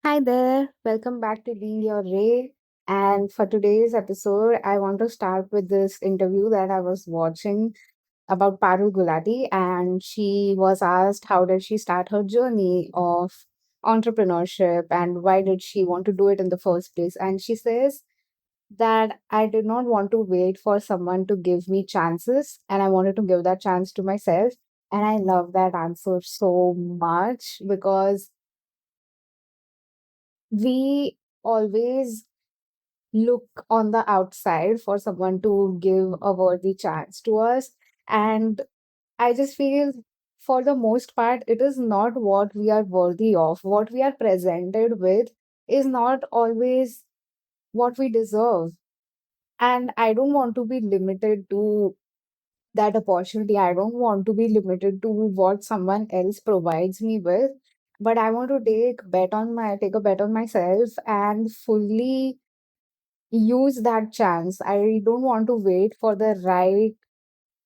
Hi there, welcome back to Being Your Ray. And for today's episode, I want to start with this interview that I was watching about Parul Gulati. And she was asked how did she start her journey of entrepreneurship and why did she want to do it in the first place. And she says that I did not want to wait for someone to give me chances and I wanted to give that chance to myself. And I love that answer so much because we always look on the outside for someone to give a worthy chance to us. And I just feel, for the most part, it is not what we are worthy of. What we are presented with is not always what we deserve. And I don't want to be limited to that opportunity. I don't want to be limited to what someone else provides me with. But I want to take a bet on myself and fully use that chance. I don't want to wait for the right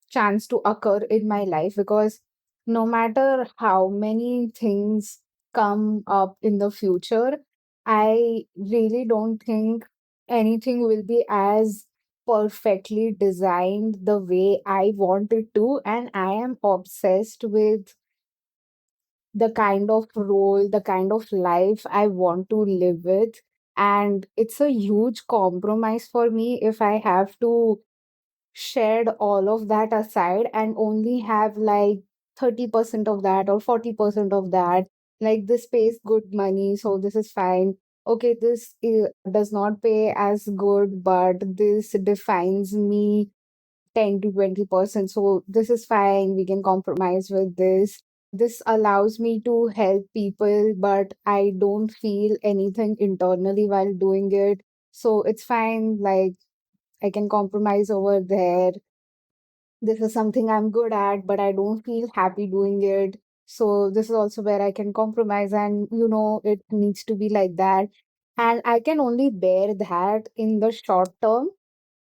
chance to occur in my life because no matter how many things come up in the future, I really don't think anything will be as perfectly designed the way I want it to. And I am obsessed with the kind of role, the kind of life I want to live with. And it's a huge compromise for me if I have to shed all of that aside and only have like 30% of that or 40% of that. Like this pays good money, so this is fine. Okay, does not pay as good, but this defines me 10 to 20%. So this is fine. We can compromise with this. This allows me to help people, but I don't feel anything internally while doing it. So it's fine. Like I can compromise over there. This is something I'm good at, but I don't feel happy doing it. So this is also where I can compromise, and it needs to be like that. And I can only bear that in the short term,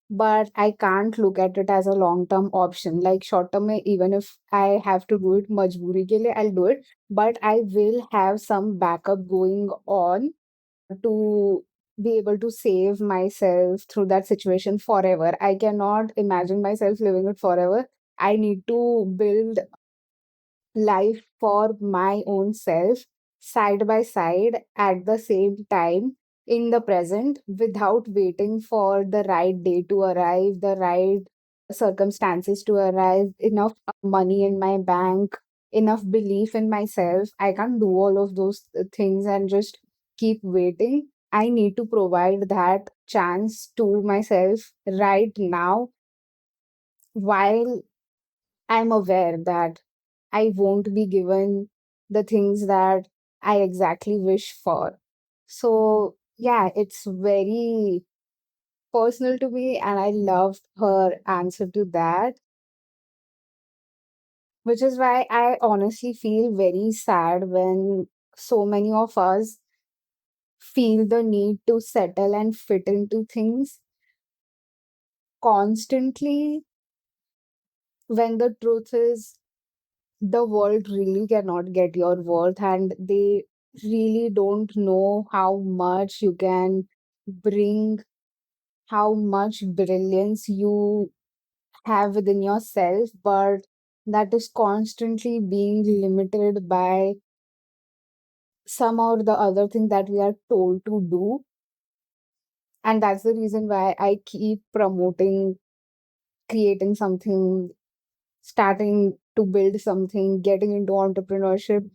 but I can't look at it as a long term option. Like short term, even if I have to do it majboori ke liye, I'll do it, but I will have some backup going on to be able to save myself through that situation forever. I cannot imagine myself living it forever. I need to build life for my own self side by side at the same time in the present without waiting for the right day to arrive, the right circumstances to arrive, enough money in my bank, enough belief in myself. I can't do all of those things and just keep waiting. I need to provide that chance to myself right now while I'm aware that I won't be given the things that I exactly wish for. So, yeah, it's very personal to me, and I loved her answer to that, which is why I honestly feel very sad when so many of us feel the need to settle and fit into things constantly when the truth is the world really cannot get your worth, and they really don't know how much you can bring, how much brilliance you have within yourself, but that is constantly being limited by some or the other thing that we are told to do. And that's the reason why I keep promoting creating something, starting to build something, getting into entrepreneurship,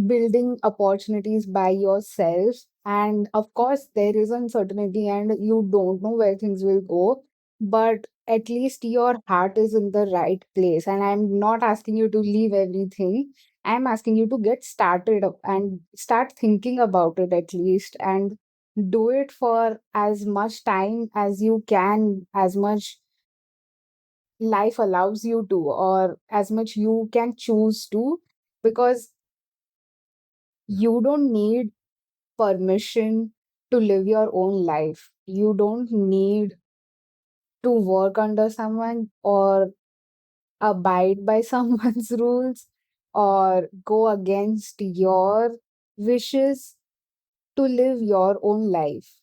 building opportunities by yourself. And of course, there is uncertainty and you don't know where things will go, but at least your heart is in the right place. And I'm not asking you to leave everything. I'm asking you to get started and start thinking about it at least, and do it for as much time as you can, as much life allows you to, or as much you can choose to, because you don't need permission to live your own life. You don't need to work under someone or abide by someone's rules or go against your wishes. to live your own life.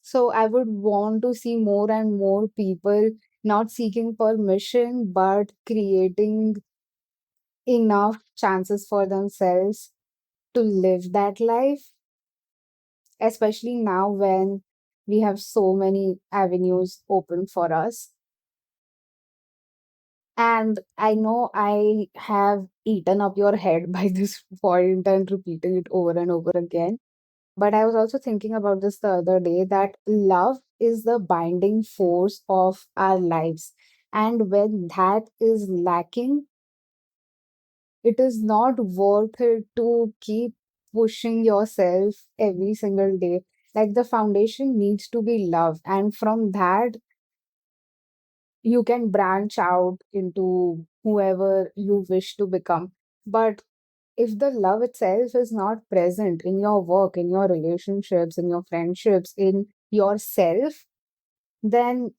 So I would want to see more and more people not seeking permission, but creating enough chances for themselves to live that life, especially now when we have so many avenues open for us. And I know I have eaten up your head by this point and repeating it over and over again. But I was also thinking about this the other day, that love is the binding force of our lives. And when that is lacking, it is not worth it to keep pushing yourself every single day. Like, the foundation needs to be love. And from that, you can branch out into whoever you wish to become. But if the love itself is not present in your work, in your relationships, in your friendships, in yourself, then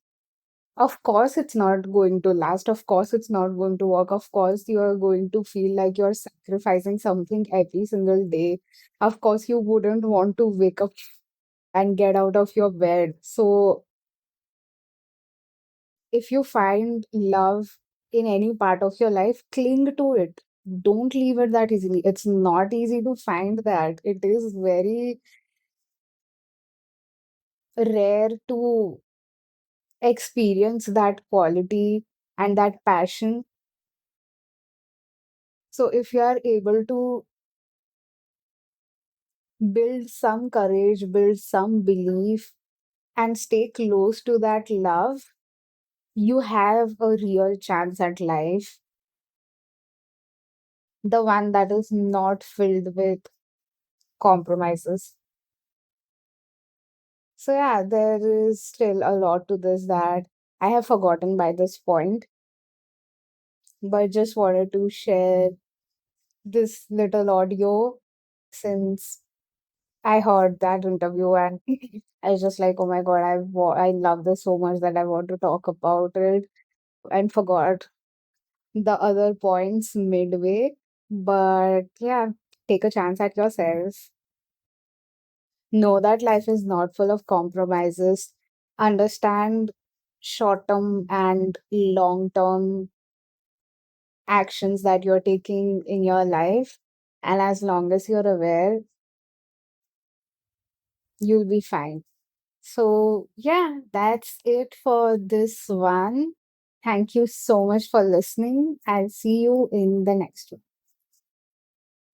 of course it's not going to last. Of course it's not going to work. Of course you're going to feel like you're sacrificing something every single day. Of course you wouldn't want to wake up and get out of your bed. So if you find love in any part of your life, cling to it. Don't leave it that easily. It's not easy to find that. It is very rare to experience that quality and that passion. So if you are able to build some courage, build some belief, and stay close to that love, you have a real chance at life. The one that is not filled with compromises. So, yeah, there is still a lot to this that I have forgotten by this point, but just wanted to share this little audio since I heard that interview and I was just like, oh my God, I love this so much that I want to talk about it, and forgot the other points midway. But yeah, take a chance at yourself. Know that life is not full of compromises. Understand short term and long term actions that you're taking in your life. And as long as you're aware, you'll be fine. So, yeah, that's it for this one. Thank you so much for listening. I'll see you in the next one.